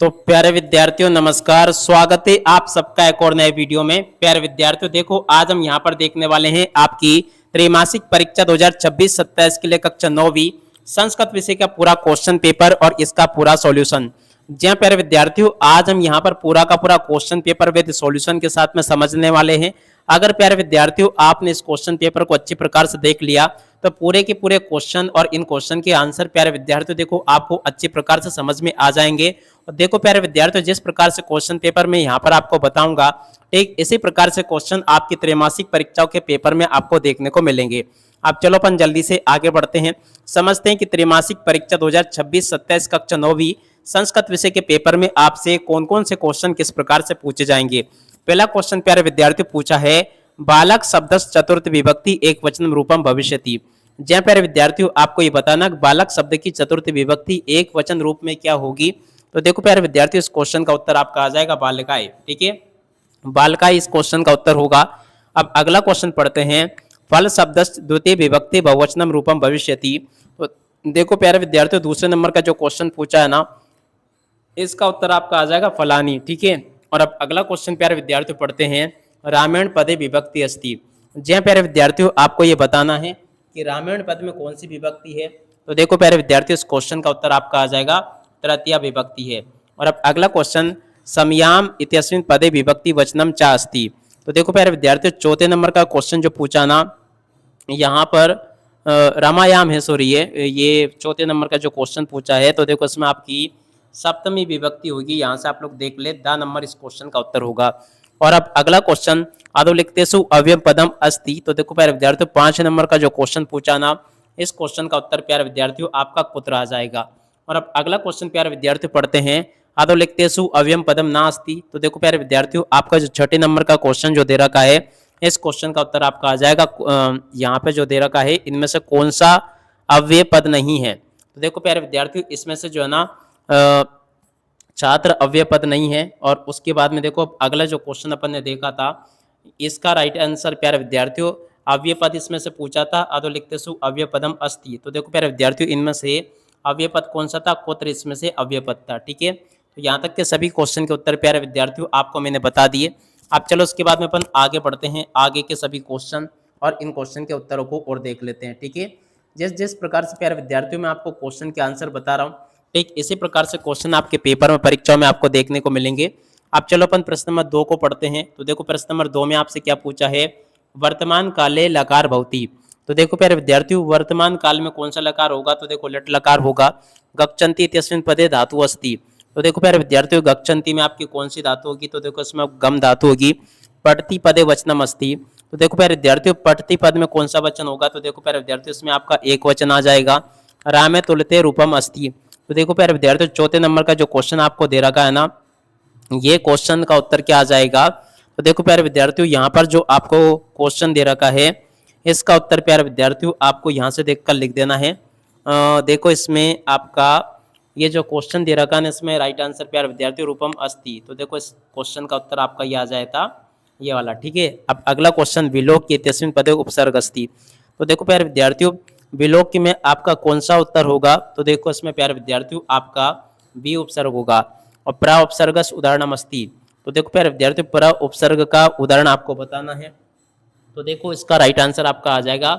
तो प्यारे विद्यार्थियों नमस्कार, स्वागत है आप सबका एक और नए वीडियो में। प्यारे विद्यार्थियों देखो, आज हम यहाँ पर देखने वाले हैं आपकी त्रैमासिक परीक्षा 2026-27 के लिए कक्षा 9वीं संस्कृत विषय का पूरा क्वेश्चन पेपर और इसका पूरा सॉल्यूशन। जी हाँ प्यारे विद्यार्थियों, आज हम यहाँ पर पूरा का पूरा क्वेश्चन पेपर विद सॉल्यूशन के साथ में समझने वाले हैं। अगर प्यारे विद्यार्थियों आपने इस क्वेश्चन पेपर को अच्छी प्रकार से देख लिया तो पूरे के पूरे क्वेश्चन और इन क्वेश्चन के आंसर प्यारे विद्यार्थियों देखो आपको अच्छी प्रकार से समझ में आ जाएंगे। और देखो प्यारे विद्यार्थियों, जिस प्रकार से क्वेश्चन पेपर में यहाँ पर आपको बताऊंगा, ठीक इसी प्रकार से क्वेश्चन आपकी त्रैमासिक परीक्षाओं के पेपर में आपको देखने को मिलेंगे। अब चलो अपन जल्दी से आगे बढ़ते हैं, समझते हैं कि त्रैमासिक परीक्षा 2026-27 कक्षा 9वीं संस्कृत विषय के पेपर में आपसे कौन कौन से क्वेश्चन किस प्रकार से पूछे जाएंगे। पहला क्वेश्चन प्यारे विद्यार्थियों पूछा है, बालक शब्दस्य चतुर्थ विभक्ति एक वचन रूपम भविष्यति। जय प्यारे विद्यार्थियों, आपको ये बताना बालक शब्द की चतुर्थ विभक्ति एक वचन रूप में क्या होगी। तो देखो प्यारे विद्यार्थियों, इस क्वेश्चन का उत्तर आपका आ जाएगा बालिकाएं। ठीक है, बालिकाएं इस क्वेश्चन का उत्तर होगा। अब अगला क्वेश्चन पढ़ते हैं, फल शब्दस्य द्वितीय विभक्ति बहुवचनम रूपम भविष्यति। तो देखो प्यारे विद्यार्थियों, दूसरे नंबर का जो क्वेश्चन पूछा है ना, इसका उत्तर आपका आ जाएगा फलानी। ठीक है, और अब अगला क्वेश्चन प्यारे विद्यार्थियों पढ़ते हैं, रामायण पदे विभक्ति अस्ति। जय प्यारे विद्यार्थियों, आपको ये बताना है कि रामायण पद में कौन सी विभक्ति है। तो देखो प्यारे विद्यार्थियों, इस क्वेश्चन का उत्तर आपका आ जाएगा तृतीया विभक्ति है। और अब अगला क्वेश्चन, समयाम इत्यस्मिन् पदे विभक्ति वचनम चा अस्ति। तो देखो प्यारे विद्यार्थियों, चौथे नंबर का क्वेश्चन जो पूछा ना, यहाँ पर रामायाम है, सॉरी ये चौथे नंबर का जो क्वेश्चन पूछा है, तो देखो इसमें आपकी सप्तमी विभक्ति होगी। यहाँ से आप लोग देख ले, द नंबर इस क्वेश्चन का उत्तर होगा। और अब अगला क्वेश्चन, अधोलिखितेषु अव्ययम पदम अस्ति। तो देखो प्यारे विद्यार्थियों, 5 नंबर का जो क्वेश्चन पूछा ना, इस क्वेश्चन का उत्तर प्यारे विद्यार्थियों आपका कुत्र आ जाएगा। और अब अगला क्वेश्चन प्यारे विद्यार्थियों पढ़ते हैं, अधोलिखितेषु अव्ययम पदम नास्ति। तो देखो प्यारे विद्यार्थियों, आपका जो छठे नंबर का क्वेश्चन जो दे रखा है, इस क्वेश्चन का उत्तर आपका आ जाएगा यहाँ पे जो दे रखा है, इनमें से कौन सा अव्यय पद नहीं है। तो देखो प्यारे विद्यार्थियों, इसमें से जो है ना छात्र अव्यय पद नहीं है। और उसके बाद में देखो अगला जो क्वेश्चन अपन ने देखा था, इसका राइट आंसर प्यारे विद्यार्थियों अव्यय पद इसमें से पूछा था, अधोलिखितेषु अव्यय पदम अस्ति। तो देखो प्यारे विद्यार्थियों, इनमें से अव्यय पद कौन सा था, कुत्र इसमें से अव्यय पद था। ठीक है, तो यहाँ तक के सभी क्वेश्चन के उत्तर प्यारे विद्यार्थियों आपको मैंने बता दिए। अब चलो उसके बाद में अपन आगे बढ़ते हैं, आगे के सभी क्वेश्चन और इन क्वेश्चन के उत्तरों को और देख लेते हैं। ठीक है, जिस जिस प्रकार से प्यारे विद्यार्थियों मैं आपको क्वेश्चन के आंसर बता रहा हूँ, ठीक इसी प्रकार से क्वेश्चन आपके पेपर में परीक्षाओं में आपको देखने को मिलेंगे। अब चलो अपन प्रश्न नंबर 2 को पढ़ते हैं। तो देखो प्रश्न नंबर 2 में आपसे क्या पूछा है, वर्तमान काले लकार भवति। तो देखो प्यारे विद्यार्थियों, वर्तमान काल में कौन सा लकार होगा। तो देखो लट लकार होगा। गच्छन्ति इत्यस्मिन् पदे धातु अस्ति। तो देखो प्यारे विद्यार्थियों, गच्छन्ति में आपकी कौन सी धातु होगी। तो देखो इसमें गम धातु होगी। पठति पदे वचनम अस्ति। तो देखो प्यारे विद्यार्थियों, पठति पद में कौन सा वचन होगा। तो देखो प्यारे विद्यार्थियों, इसमें आपका एक वचन आ जाएगा, रामे तुलते रूपम अस्ति। तो देखो प्यारे विद्यार्थियों, चौथे नंबर का जो क्वेश्चन आपको दे रखा है ना, ये क्वेश्चन का उत्तर क्या आ जाएगा। तो देखो प्यारे विद्यार्थियों, यहाँ पर जो आपको क्वेश्चन दे रखा है, इसका उत्तर प्यारे विद्यार्थियों आपको यहाँ से देखकर लिख देना है। देखो इसमें आपका ये जो क्वेश्चन दे रखा है, इसमें राइट आंसर प्यारे विद्यार्थियों रूपम अस्ति। तो देखो इस क्वेश्चन का उत्तर आपका ये आ जाएगा, ये वाला। ठीक है, अब अगला क्वेश्चन, विलोक की इत्यस्मिन् पदे उपसर्ग अस्ति। तो देखो प्यारे विद्यार्थियों, विलोक में आपका कौन सा उत्तर होगा। तो देखो इसमें प्यारे विद्यार्थियों आपका बी उपसर्ग होगा। और प्रा उपसर्गस उदाहरणम अस्ति। तो देखो प्यारे विद्यार्थियों, प्रा उपसर्ग का उदाहरण आपको बताना है। तो देखो इसका राइट आंसर आपका आ जाएगा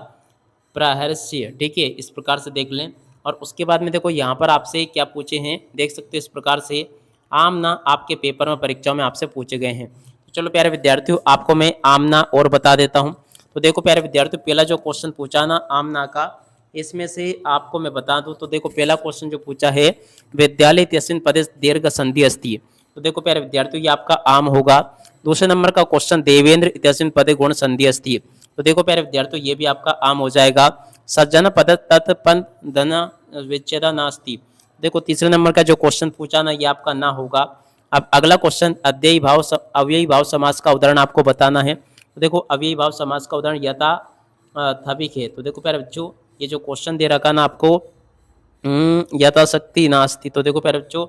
प्रहर्ष्य। ठीक है, इस प्रकार से देख लें। और उसके बाद में देखो यहाँ पर आपसे क्या पूछे हैं, देख सकते हो इस प्रकार से आमना आपके पेपर में परीक्षाओं में आपसे पूछे गए हैं। तो चलो प्यारे विद्यार्थियों, आपको मैं आमना और बता देता हूँ। तो देखो प्यारे विद्यार्थियों, पहला जो क्वेश्चन पूछा ना आमना का, इसमें से आपको मैं बता दूं। तो देखो पहला क्वेश्चन जो पूछा है, विद्यालय इत्यस्मिन् पदे दीर्घ संधि अस्ति। तो देखो प्यारे विद्यार्थियों, ये आपका आम होगा। दूसरे नंबर का क्वेश्चन, देवेंद्र इत्यस्मिन् पदे गुण संधि अस्ति। तो देखो प्यारे विद्यार्थियों, ये भी आपका आम हो जाएगा। सज्जन पद तत्पन धन विच्छेदा नास्ति। देखो तीसरे नंबर का जो क्वेश्चन पूछा ना, ये आपका ना होगा। अब अगला क्वेश्चन, अव्ययी भाव समास का उदाहरण आपको बताना है। तो देखो अव्ययी भाव समास का उदाहरण यथा थविक है। तो देखो प्यारे बच्चों, ये जो क्वेश्चन दे रखा ना आपको, यथाशक्ति नास्ति। तो देखो प्यारे बच्चों,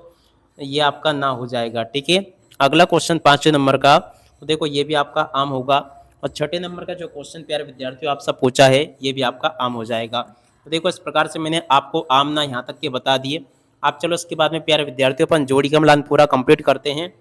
ये आपका ना हो जाएगा। ठीक है, अगला क्वेश्चन 5वें नंबर का, तो देखो ये भी आपका आम होगा। और छठे नंबर का जो क्वेश्चन प्यारे विद्यार्थियों आपसे पूछा है, ये भी आपका आम हो जाएगा। तो देखो इस प्रकार से मैंने आपको आम ना यहाँ तक के बता दिए। आप चलो इसके बाद में प्यारे विद्यार्थियों अपन जोड़ी का मिलान पूरा कंप्लीट करते हैं।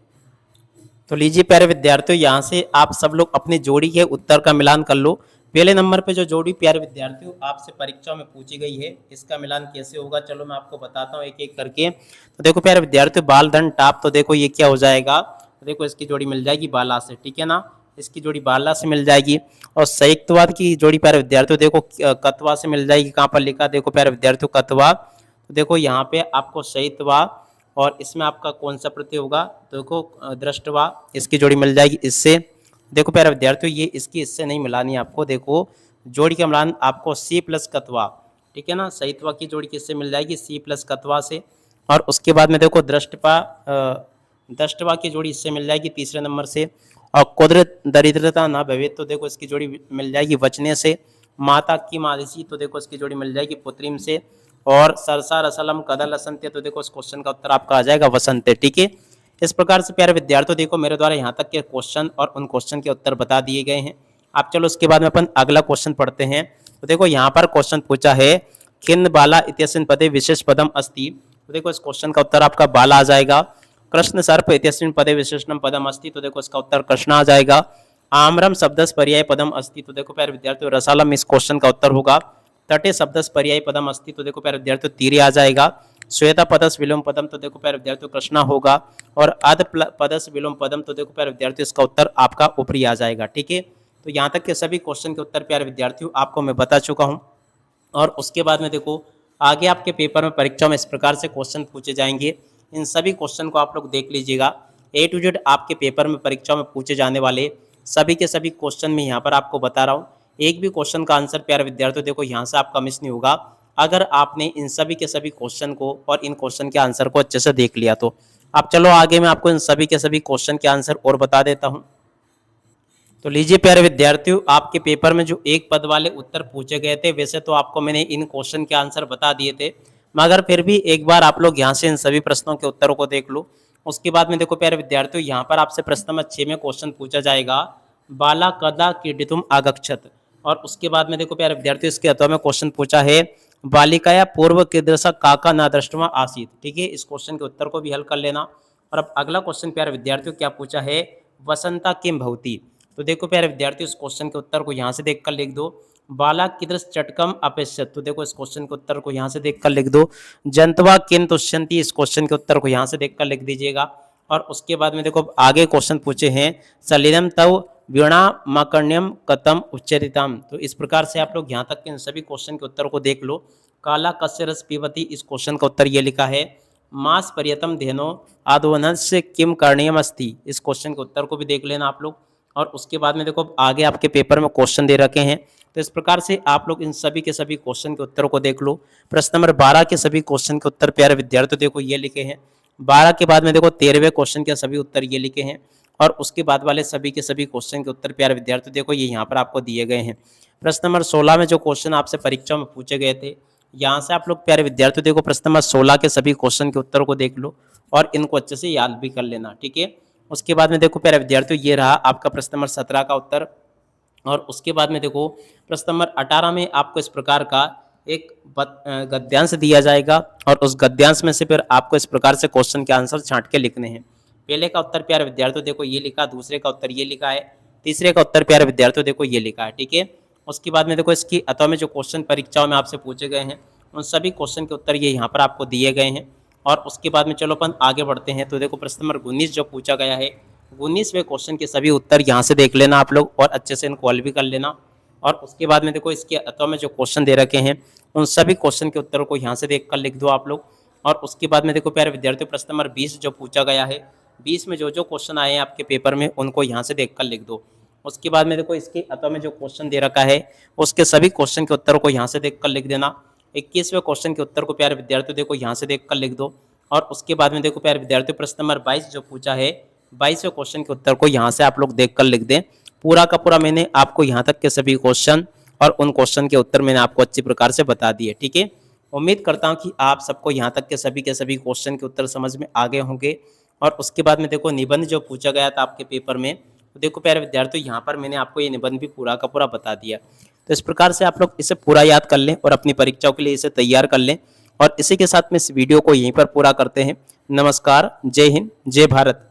तो लीजिए प्यारे विद्यार्थियों, यहाँ से आप सब लोग अपनी जोड़ी के उत्तर का मिलान कर लो। पहले नंबर पे जो जोड़ी प्यारे विद्यार्थियों आपसे परीक्षा में पूछी गई है, इसका मिलान कैसे होगा चलो मैं आपको बताता हूँ एक एक करके। तो देखो प्यारे विद्यार्थियों, बाल धन टाप, तो देखो ये क्या हो जाएगा, तो देखो इसकी जोड़ी मिल जाएगी बाला से, ठीक है ना, इसकी जोड़ी बाला से मिल जाएगी। और संयुक्तवाद की जोड़ी प्यारे विद्यार्थियों देखो कतवा से मिल जाएगी। कहाँ पर लिखा, देखो प्यारे विद्यार्थियों कतवा, तो देखो यहाँ पे आपको संयुक्तवाद और इसमें आपका कौन सा प्रत्यय होगा, देखो दृष्टवा, इसकी जोड़ी मिल जाएगी इससे। देखो प्यारे विद्यार्थियों, ये इसकी इससे नहीं मिलानी आपको, देखो जोड़ी का मिलान आपको सी प्लस कतवा, ठीक है ना, सहित्वा की जोड़ी किससे मिल जाएगी, सी प्लस कतवा से। और उसके बाद में देखो दृष्टवा की जोड़ी इससे मिल जाएगी तीसरे नंबर से। और कुदरत दरिद्रता ना भवे, तो देखो इसकी जोड़ी मिल जाएगी वचने से। माता की मादिसी, तो देखो इसकी जोड़ी मिल जाएगी पुत्रिम से। और सरसा रसलम कदल असंत्य, तो देखो इस क्वेश्चन का उत्तर आपका आ जाएगा वसंत, ठीक है। इस प्रकार से प्यारे विद्यार्थियों देखो मेरे द्वारा यहाँ तक के क्वेश्चन और उन क्वेश्चन के उत्तर बता दिए गए हैं। आप चलो उसके बाद में अपन अगला क्वेश्चन पढ़ते हैं। तो देखो यहाँ पर क्वेश्चन पूछा है, खिन्न बाला इत्यस्मिन् पदे विशेष पदम अस्ति, तो देखो इस क्वेश्चन का उत्तर आपका बाला आ जाएगा। कृष्ण सर्प इत्यस्मिन् पदे विशेषणम पदम अस्ति, तो देखो इसका उत्तर कृष्ण आ जाएगा। आम्रम शब्दस पर्याय पदम अस्ति, तो देखो प्यारे विद्यार्थियों रसालम इस क्वेश्चन का उत्तर होगा। तटे शब्दस पर्याय पदम अस्ति, तो देखो प्यारे विद्यार्थियों तीरी आ जाएगा। श्वेता पदस विलोम पदम, तो देखो प्यारे विद्यार्थियों कृष्णा होगा। और अध पदस विलोम पदम, तो देखो प्यारे विद्यार्थियों इसका उत्तर आपका ऊपरी आ जाएगा, ठीक है। तो यहाँ तक के सभी क्वेश्चन के उत्तर प्यारे विद्यार्थियों आपको मैं बता चुका हूँ। और उसके बाद में देखो आगे आपके पेपर में परीक्षा में इस प्रकार से क्वेश्चन पूछे जाएंगे, इन सभी क्वेश्चन को आप लोग देख लीजिएगा। ए टू जेड आपके पेपर में परीक्षा में पूछे जाने वाले सभी के सभी क्वेश्चन में यहाँ पर आपको बता रहा हूँ। एक भी क्वेश्चन का आंसर प्यारे विद्यार्थियों देखो यहाँ से आपका मिस नहीं होगा, अगर आपने इन सभी के सभी क्वेश्चन को और इन क्वेश्चन के आंसर को अच्छे से देख लिया तो। अब चलो आगे मैं आपको इन सभी के सभी क्वेश्चन के आंसर और बता देता हूँ। तो लीजिए प्यारे विद्यार्थियों, आपके पेपर में जो एक पद वाले उत्तर पूछे गए थे, वैसे तो आपको मैंने इन क्वेश्चन के आंसर बता दिए थे, मगर फिर भी एक बार आप लोग यहाँ से इन सभी प्रश्नों के उत्तरों को देख लो। उसके बाद में देखो प्यारे विद्यार्थियों, यहाँ पर आपसे प्रश्न नंबर 6 में क्वेश्चन पूछा जाएगा, बाला कदा क्रीडितुम आगच्छत। और उसके बाद में देखो प्यारे विद्यार्थियों, इसके अथवा में क्वेश्चन पूछा है, बालिकाया पूर्व कीदृशा काका न दृष्टवा आसीत, ठीक है। इस क्वेश्चन के उत्तर को भी हल कर लेना। और अब अगला क्वेश्चन प्यारे विद्यार्थियों क्या पूछा है, वसंता किम भवती, तो देखो प्यारे विद्यार्थियों इस क्वेश्चन के उत्तर को यहाँ से देखकर लिख दो। बाला कीदृश चटकम अपेक्षत, तो देखो इस क्वेश्चन के उत्तर को यहाँ से देखकर लिख दो। जंतवा किन तुष्यंती, इस क्वेश्चन के उत्तर को यहाँ से देखकर लिख दीजिएगा। और उसके बाद में देखो आगे क्वेश्चन पूछे हैं, सलिलम तव वीणा माकर्ण्यम कतम उच्चरितम, तो इस प्रकार से आप लोग यहाँ तक के इन सभी क्वेश्चन के उत्तर को देख लो। काला कस्य रस पीबती, इस क्वेश्चन का उत्तर ये लिखा है। मास पर्यतम धेनो आदवनस्य किम करणीयम अस्ति, इस क्वेश्चन के उत्तर को भी देख लेना आप लोग। और उसके बाद में देखो आगे आपके पेपर में क्वेश्चन दे रखे हैं, तो इस प्रकार से आप लोग इन सभी के सभी क्वेश्चन के उत्तरों को देख लो। प्रश्न नंबर 12 के सभी क्वेश्चन के उत्तर प्यारे विद्यार्थियों देखो ये लिखे हैं। 12 के बाद में देखो 13वें क्वेश्चन के सभी उत्तर ये लिखे हैं। और उसके बाद वाले सभी के सभी क्वेश्चन के उत्तर प्यारे विद्यार्थियों देखो ये यहाँ पर आपको दिए गए हैं। प्रश्न नंबर 16 में जो क्वेश्चन आपसे परीक्षा में पूछे गए थे, यहाँ से आप लोग प्यारे विद्यार्थियों देखो प्रश्न नंबर 16 के सभी क्वेश्चन के उत्तर को देख लो और इनको अच्छे से याद भी कर लेना, ठीक है। उसके बाद में देखो प्यारे विद्यार्थियों ये रहा आपका प्रश्न नंबर 17 का उत्तर। और उसके बाद में देखो प्रश्न नंबर 18 में आपको इस प्रकार का एक गद्यांश दिया जाएगा और उस गद्यांश में से फिर आपको इस प्रकार से क्वेश्चन के आंसर छांट के लिखने हैं। पहले का उत्तर प्यारे विद्यार्थियों देखो ये लिखा, दूसरे का उत्तर ये लिखा है, तीसरे का उत्तर प्यारे विद्यार्थियों देखो ये लिखा है, ठीक है। उसके बाद में देखो इसकी अथवा में जो क्वेश्चन परीक्षाओं में आपसे पूछे गए हैं उन सभी क्वेश्चन के उत्तर ये यहाँ पर आपको दिए गए हैं। और उसके बाद में चलो अपन आगे बढ़ते हैं। तो देखो प्रश्न नंबर 19 जो पूछा गया है, 19वें क्वेश्चन के सभी उत्तर यहाँ से देख लेना आप लोग और अच्छे से इनको हल भी कर लेना। और उसके बाद में देखो इसके अथवा में जो क्वेश्चन दे रखे हैं उन सभी क्वेश्चन के उत्तर को यहाँ से देख कर लिख दो आप लोग। और उसके बाद में देखो प्यारे विद्यार्थियों प्रश्न नंबर 20 जो पूछा गया है, 20 में जो जो क्वेश्चन आए हैं आपके पेपर में उनको यहाँ से देख कर लिख दो। उसके बाद में देखो इसके अथवा में जो क्वेश्चन दे रखा है उसके सभी क्वेश्चन के उत्तर को यहाँ से देख कर लिख देना। 21वें क्वेश्चन के उत्तर को प्यारे विद्यार्थियों देखो यहाँ से देख कर लिख दो। और उसके बाद में देखो प्यारे विद्यार्थियों प्रश्न नंबर 22 जो पूछा है, 22वें क्वेश्चन के उत्तर को यहाँ से आप लोग देख कर लिख दें। पूरा का पूरा मैंने आपको यहाँ तक के सभी क्वेश्चन और उन क्वेश्चन के उत्तर मैंने आपको अच्छी प्रकार से बता दिए, ठीक है। उम्मीद करता हूँ कि आप सबको यहाँ तक के सभी क्वेश्चन के उत्तर समझ में आ गए होंगे। और उसके बाद में देखो निबंध जो पूछा गया था आपके पेपर में, तो देखो प्यारे विद्यार्थियों यहाँ पर मैंने आपको ये निबंध भी पूरा का पूरा बता दिया। तो इस प्रकार से आप लोग इसे पूरा याद कर लें और अपनी परीक्षाओं के लिए इसे तैयार कर लें। और इसी के साथ में इस वीडियो को यहीं पर पूरा करते हैं। नमस्कार, जय हिंद, जय भारत।